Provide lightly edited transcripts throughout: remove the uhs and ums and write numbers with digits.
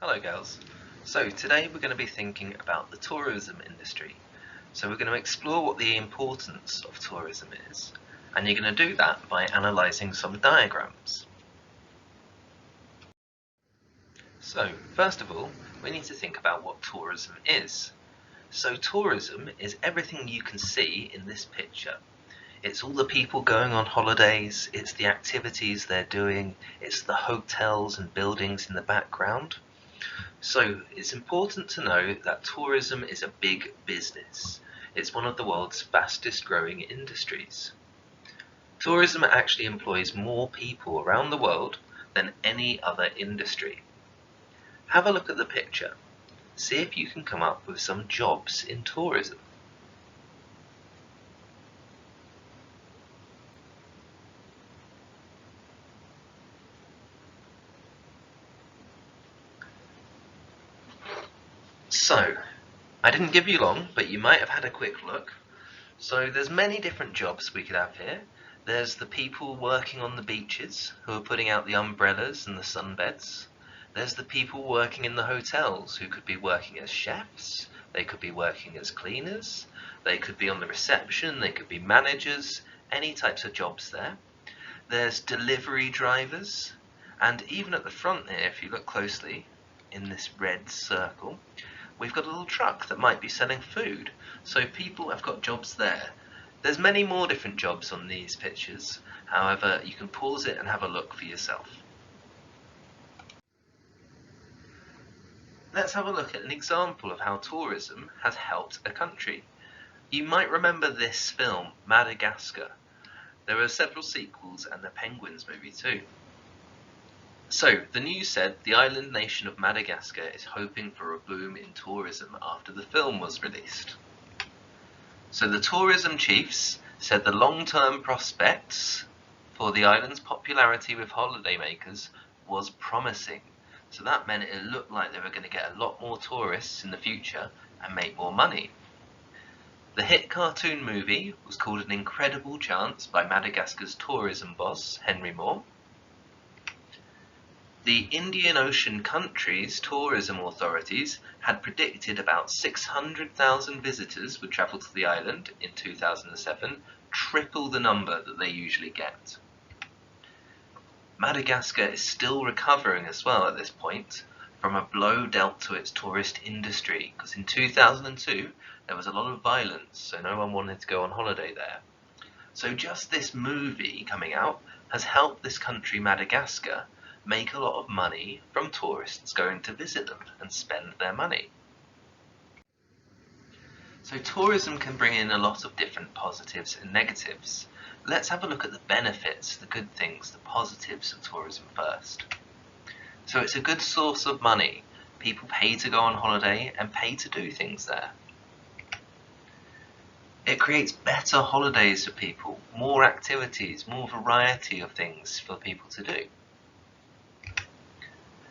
Hello girls. So today we're going to be thinking about the tourism industry. So we're going to explore what the importance of tourism is, and you're going to do that by analysing some diagrams. So first of all, we need to think about what tourism is. So tourism is everything you can see in this picture. It's all the people going on holidays, it's the activities they're doing, it's the hotels and buildings in the background. So it's important to know that tourism is a big business. It's one of the world's fastest growing industries. Tourism actually employs more people around the world than any other industry. Have a look at the picture. See if you can come up with some jobs in tourism. So, I didn't give you long, but you might have had a quick look. So there's many different jobs we could have here. There's the people working on the beaches who are putting out the umbrellas and the sunbeds. There's the people working in the hotels who could be working as chefs, they could be working as cleaners, they could be on the reception, they could be managers, any types of jobs there. There's delivery drivers, and even at the front here, if you look closely in this red circle, we've got a little truck that might be selling food. So people have got jobs there. There's many more different jobs on these pictures. However, you can pause it and have a look for yourself. Let's have a look at an example of how tourism has helped a country. You might remember this film, Madagascar. There are several sequels and the Penguins movie too. So, the news said the island nation of Madagascar is hoping for a boom in tourism after the film was released. So the tourism chiefs said the long-term prospects for the island's popularity with holidaymakers was promising. So that meant it looked like they were going to get a lot more tourists in the future and make more money. The hit cartoon movie was called An Incredible Chance by Madagascar's tourism boss, Henry Moore. The Indian Ocean countries' tourism authorities had predicted about 600,000 visitors would travel to the island in 2007, triple the number that they usually get. Madagascar is still recovering as well at this point from a blow dealt to its tourist industry, because in 2002 there was a lot of violence, so no one wanted to go on holiday there. So just this movie coming out has helped this country, Madagascar, make a lot of money from tourists going to visit them and spend their money. So tourism can bring in a lot of different positives and negatives. Let's have a look at the benefits, the good things, the positives of tourism first. So it's a good source of money. People pay to go on holiday and pay to do things there. It creates better holidays for people, more activities, more variety of things for people to do.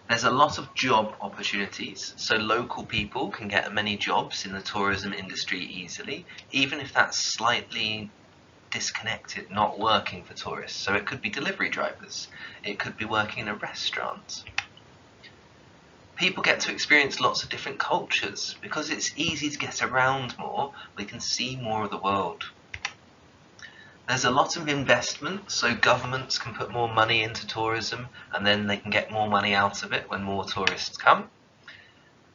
There's a lot of job opportunities, so local people can get many jobs in the tourism industry easily, even if that's slightly disconnected, not working for tourists. So it could be delivery drivers, it could be working in a restaurant. People get to experience lots of different cultures. Because it's easy to get around more, we can see more of the world. There's a lot of investment, so governments can put more money into tourism and then they can get more money out of it when more tourists come.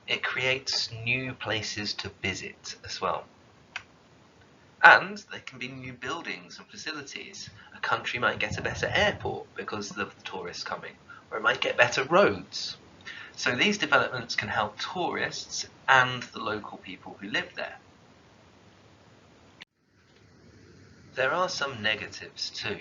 It creates new places to visit as well. And there can be new buildings and facilities. A country might get a better airport because of the tourists coming, or it might get better roads. So these developments can help tourists and the local people who live there. There are some negatives too.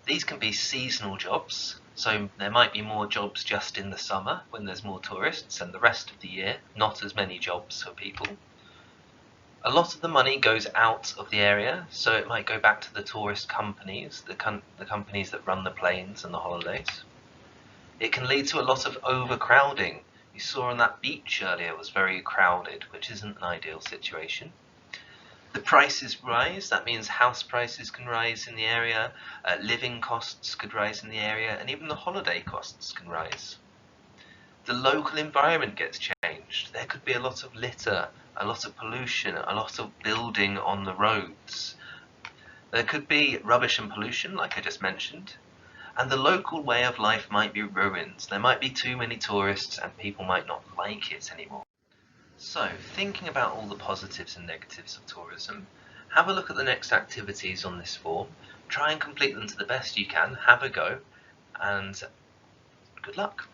These can be seasonal jobs, so there might be more jobs just in the summer when there's more tourists, and the rest of the year not as many jobs for people. A lot of the money goes out of the area, so it might go back to the tourist companies, the companies that run the planes and the holidays. It can lead to a lot of overcrowding. You saw on that beach earlier it was very crowded, which isn't an ideal situation. The prices rise, that means house prices can rise in the area, living costs could rise in the area, and even the holiday costs can rise. The local environment gets changed. There could be a lot of litter, a lot of pollution, a lot of building on the roads. There could be rubbish and pollution, like I just mentioned, and the local way of life might be ruined. There might be too many tourists and people might not like it anymore. So, thinking about all the positives and negatives of tourism, have a look at the next activities on this form, try and complete them to the best you can, have a go, and good luck.